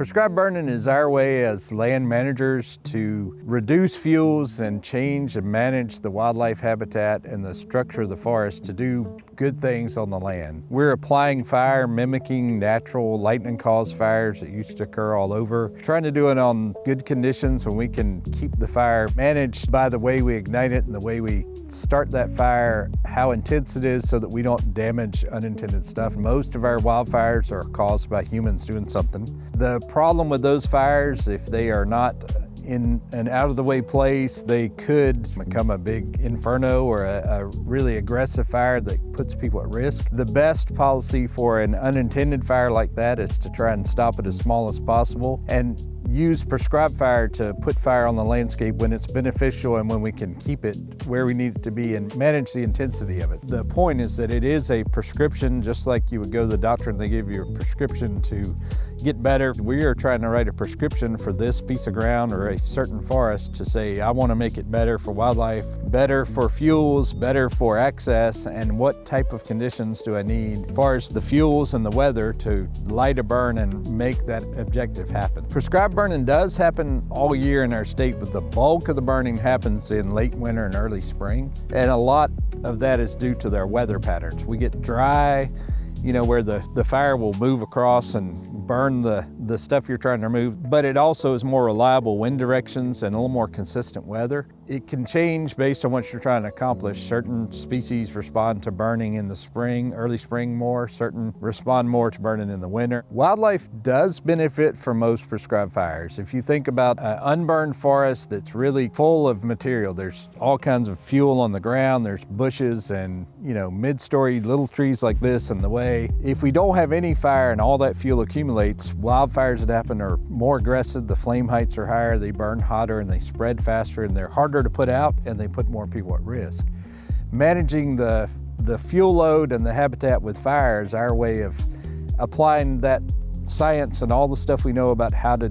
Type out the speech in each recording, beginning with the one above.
Prescribed burning is our way as land managers to reduce fuels and change and manage the wildlife habitat and the structure of the forest to do good things on the land. We're applying fire, mimicking natural lightning-caused fires that used to occur all over, trying to do it on good conditions when we can keep the fire managed by the way we ignite it and the way we start that fire, how intense it is so that we don't damage unintended stuff. Most of our wildfires are caused by humans doing something. The problem with those fires, if they are not in an out-of-the-way place, they could become a big inferno or a really aggressive fire that puts people at risk. The best policy for an unintended fire like that is to try and stop it as small as possible and use prescribed fire to put fire on the landscape when it's beneficial and when we can keep it where we need it to be and manage the intensity of it. The point is that it is a prescription, just like you would go to the doctor and they give you a prescription to get better. We are trying to write a prescription for this piece of ground or a certain forest to say, I want to make it better for wildlife, better for fuels, better for access, and what type of conditions do I need as far as the fuels and the weather to light a burn and make that objective happen. Prescribed burning does happen all year in our state, but the bulk of the burning happens in late winter and early spring. And a lot of that is due to their weather patterns. We get dry, where the fire will move across and burn the stuff you're trying to remove, but it also is more reliable wind directions and a little more consistent weather. It can change based on what you're trying to accomplish. Certain species respond to burning in the spring, early spring more, certain respond more to burning in the winter. Wildlife does benefit from most prescribed fires. If you think about an unburned forest that's really full of material, there's all kinds of fuel on the ground, there's bushes and mid-story little trees like this in the way. If we don't have any fire and all that fuel accumulates, wildfires that happen are more aggressive, the flame heights are higher, they burn hotter and they spread faster and they're harder to put out and they put more people at risk. Managing the fuel load and the habitat with fire is our way of applying that science and all the stuff we know about how to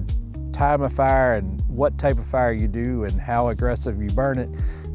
time a fire and what type of fire you do and how aggressive you burn it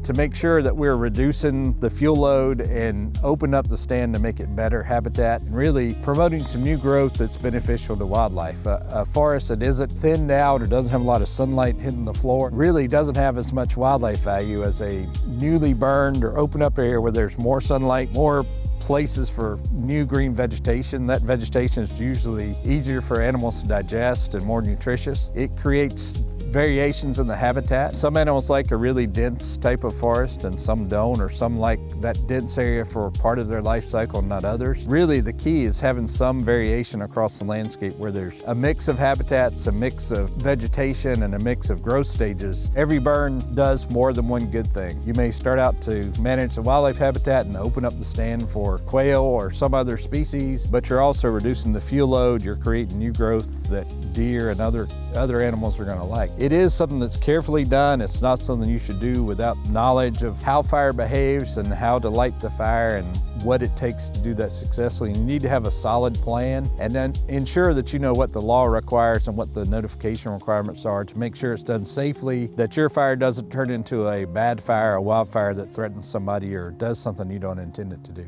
to make sure that we're reducing the fuel load and open up the stand to make it better habitat and really promoting some new growth that's beneficial to wildlife. A forest that isn't thinned out or doesn't have a lot of sunlight hitting the floor really doesn't have as much wildlife value as a newly burned or open up area where there's more sunlight, more places for new green vegetation. That vegetation is usually easier for animals to digest and more nutritious. It creates variations in the habitat. Some animals like a really dense type of forest and some don't, or some like that dense area for part of their life cycle and not others. Really the key is having some variation across the landscape where there's a mix of habitats, a mix of vegetation, and a mix of growth stages. Every burn does more than one good thing. You may start out to manage the wildlife habitat and open up the stand for quail or some other species, but you're also reducing the fuel load, you're creating new growth that deer and other animals are going to like. It is something that's carefully done. It's not something you should do without knowledge of how fire behaves and how to light the fire and what it takes to do that successfully. You need to have a solid plan and then ensure that you know what the law requires and what the notification requirements are to make sure it's done safely, that your fire doesn't turn into a bad fire, a wildfire that threatens somebody or does something you don't intend it to do.